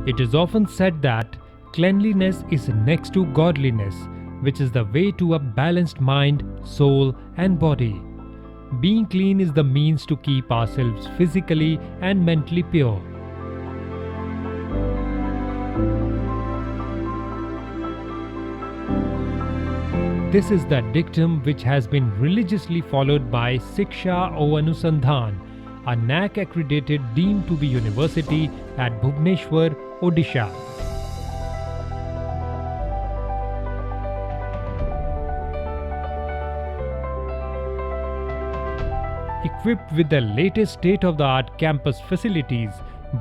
It is often said that cleanliness is next to godliness, which is the way to a balanced mind, soul, and body. Being clean is the means to keep ourselves physically and mentally pure. This is the dictum which has been religiously followed by Shiksha O Anusandhan, a NAAC accredited deemed to be university at Bhubaneswar, Odisha. Equipped with the latest state-of-the-art campus facilities,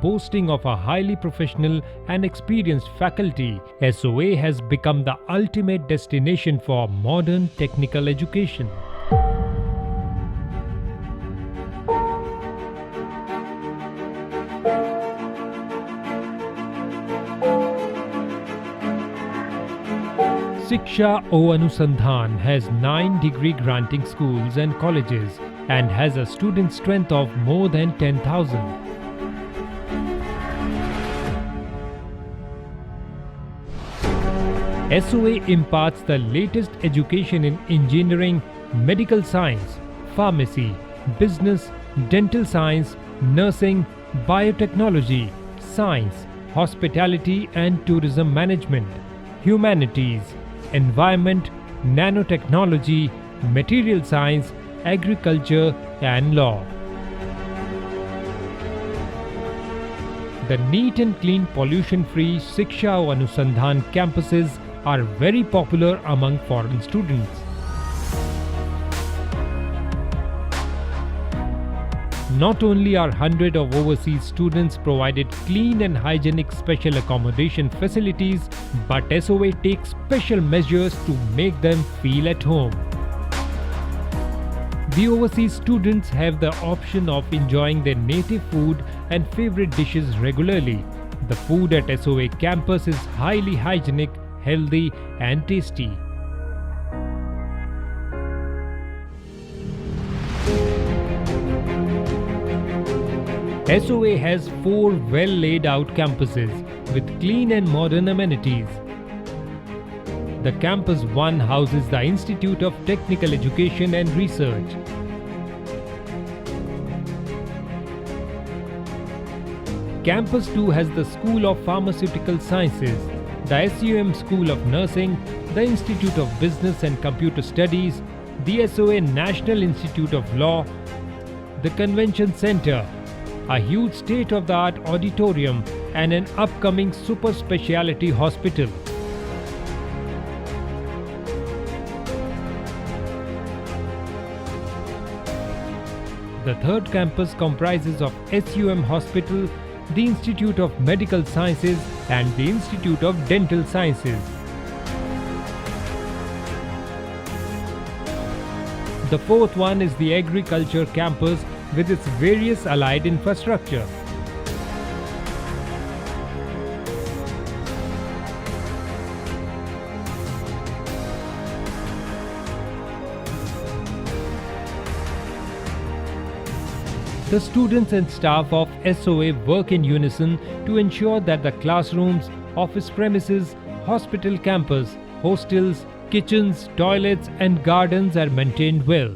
boasting of a highly professional and experienced faculty, SOA has become the ultimate destination for modern technical education. Shiksha O Anusandhan has 9 degree-granting schools and colleges and has a student strength of more than 10,000. SOA imparts the latest education in engineering, medical science, pharmacy, business, dental science, nursing, biotechnology, science, hospitality and tourism management, humanities, environment, nanotechnology, material science, agriculture and law. The neat and clean pollution-free Shiksha O Anusandhan campuses are very popular among foreign students. Not only are hundreds of overseas students provided clean and hygienic special accommodation facilities, but SOA takes special measures to make them feel at home. The overseas students have the option of enjoying their native food and favorite dishes regularly. The food at SOA campus is highly hygienic, healthy and tasty. SOA has 4 well laid out campuses with clean and modern amenities. The Campus 1 houses the Institute of Technical Education and Research. Campus 2 has the School of Pharmaceutical Sciences, the SUM School of Nursing, the Institute of Business and Computer Studies, the SOA National Institute of Law, the Convention Center, a huge state-of-the-art auditorium and an upcoming super specialty hospital. The third campus comprises of SUM Hospital, the Institute of Medical Sciences and the Institute of Dental Sciences. The fourth one is the Agriculture campus with its various allied infrastructure. The students and staff of SOA work in unison to ensure that the classrooms, office premises, hospital campus, hostels, kitchens, toilets and gardens are maintained well.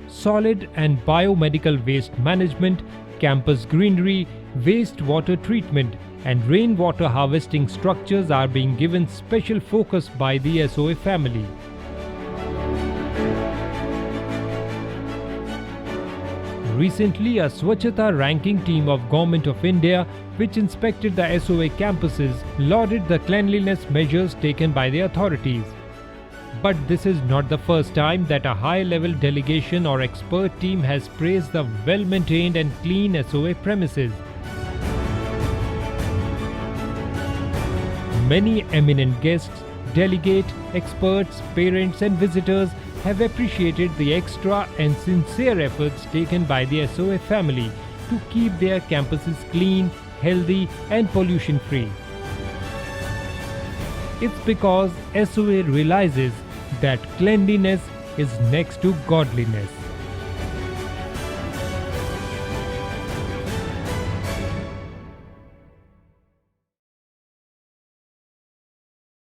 Solid and biomedical waste management, campus greenery, wastewater treatment and rainwater harvesting structures are being given special focus by the SOA family. Recently, a Swachhata ranking team of Government of India, which inspected the SOA campuses, lauded the cleanliness measures taken by the authorities. But this is not the first time that a high-level delegation or expert team has praised the well-maintained and clean SOA premises. Many eminent guests, delegates, experts, parents and visitors have appreciated the extra and sincere efforts taken by the SOA family to keep their campuses clean, healthy and pollution-free. It's because SOA realizes that cleanliness is next to godliness.